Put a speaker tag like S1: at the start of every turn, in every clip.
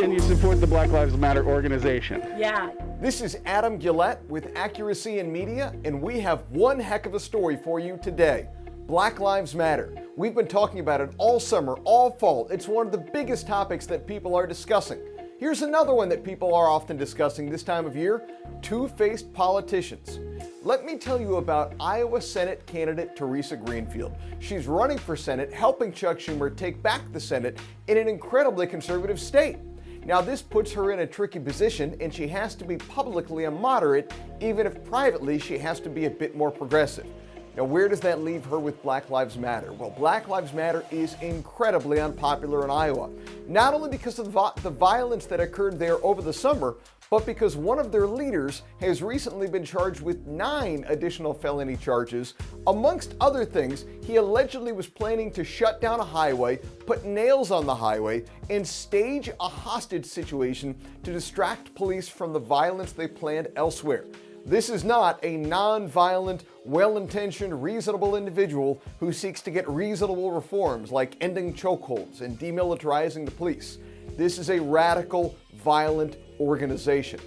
S1: And you support the Black Lives Matter organization.
S2: Yeah.
S3: This is Adam Gillette with Accuracy in Media, and we have one heck of a story for you today. Black Lives Matter. We've been talking about it all summer, all fall. It's one of the biggest topics that people are discussing. Here's another one that people are often discussing this time of year: two-faced politicians. Let me tell you about Iowa Senate candidate Theresa Greenfield. She's running for Senate, helping Chuck Schumer take back the Senate in an incredibly conservative state. Now, this puts her in a tricky position, and she has to be publicly a moderate, even if privately she has to be a bit more progressive. Now, where does that leave her with Black Lives Matter? Well, Black Lives Matter is incredibly unpopular in Iowa, not only because of the violence that occurred there over the summer, but because one of their leaders has recently been charged with 9 additional felony charges. Amongst other things, he allegedly was planning to shut down a highway, put nails on the highway, and stage a hostage situation to distract police from the violence they planned elsewhere. This is not a non-violent, well-intentioned, reasonable individual who seeks to get reasonable reforms like ending chokeholds and demilitarizing the police. This is a radical, violent organization.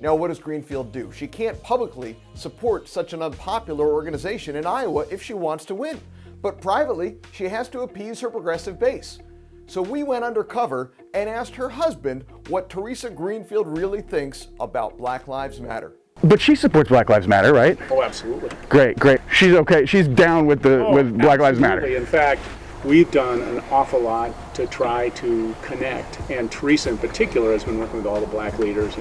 S3: Now, what does Greenfield do? She can't publicly support such an unpopular organization in Iowa if she wants to win. But privately, she has to appease her progressive base. So we went undercover and asked her husband what Theresa Greenfield really thinks about Black Lives Matter.
S1: But she supports Black Lives Matter, right?
S4: Oh, absolutely.
S1: Great. She's okay. She's down with Black Lives Matter.
S4: In fact, we've done an awful lot to try to connect, and Theresa in particular has been working with all the black leaders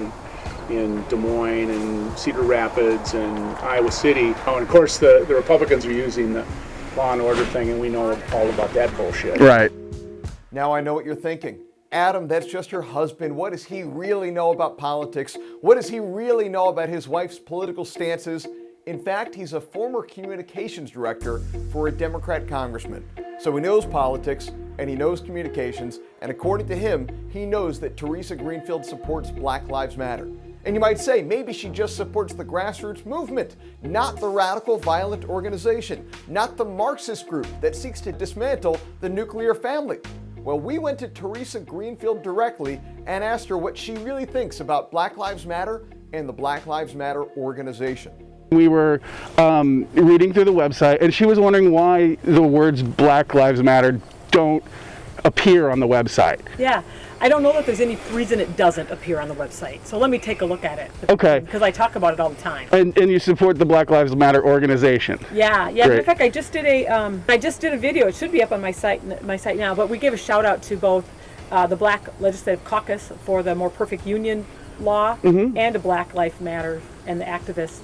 S4: in Des Moines and Cedar Rapids and Iowa City. Oh, and of course the Republicans are using the law and order thing, and we know all about that bullshit.
S1: Right.
S3: Now I know what you're thinking. Adam, that's just her husband. What does he really know about politics? What does he really know about his wife's political stances? In fact, he's a former communications director for a Democrat congressman. So he knows politics and he knows communications, and according to him, he knows that Theresa Greenfield supports Black Lives Matter. And you might say, maybe she just supports the grassroots movement, not the radical violent organization, not the Marxist group that seeks to dismantle the nuclear family. Well, we went to Theresa Greenfield directly and asked her what she really thinks about Black Lives Matter and the Black Lives Matter organization.
S1: We were reading through the website, and she was wondering why the words Black Lives Matter don't appear on the website.
S2: Yeah. I don't know that there's any reason it doesn't appear on the website. So let me take a look at it.
S1: Okay.
S2: Because I talk about it all the time.
S1: And you support the Black Lives Matter organization.
S2: Yeah.
S1: Great.
S2: In fact, I just did a video. It should be up on my site now. But we gave a shout out to both the Black Legislative Caucus for the More Perfect Union law and to Black Lives Matter and the activists.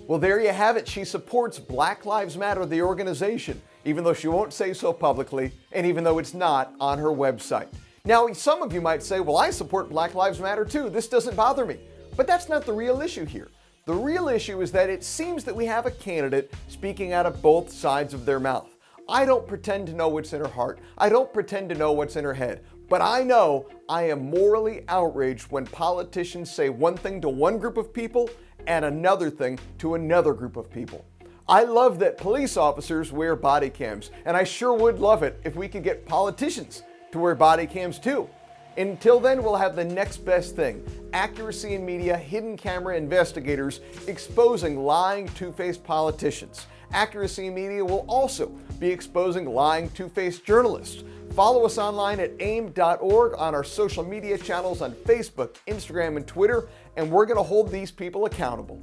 S3: Well, there you have it. She supports Black Lives Matter, the organization, even though she won't say so publicly, and even though it's not on her website. Now, some of you might say, well, I support Black Lives Matter too. This doesn't bother me. But that's not the real issue here. The real issue is that it seems that we have a candidate speaking out of both sides of their mouth. I don't pretend to know what's in her heart. I don't pretend to know what's in her head. But I know I am morally outraged when politicians say one thing to one group of people and another thing to another group of people. I love that police officers wear body cams, and I sure would love it if we could get politicians to wear body cams too. Until then, we'll have the next best thing: Accuracy in Media hidden camera investigators exposing lying, two-faced politicians. Accuracy in Media will also be exposing lying, two-faced journalists. Follow us online at aim.org, on our social media channels on Facebook, Instagram, and Twitter, and we're going to hold these people accountable.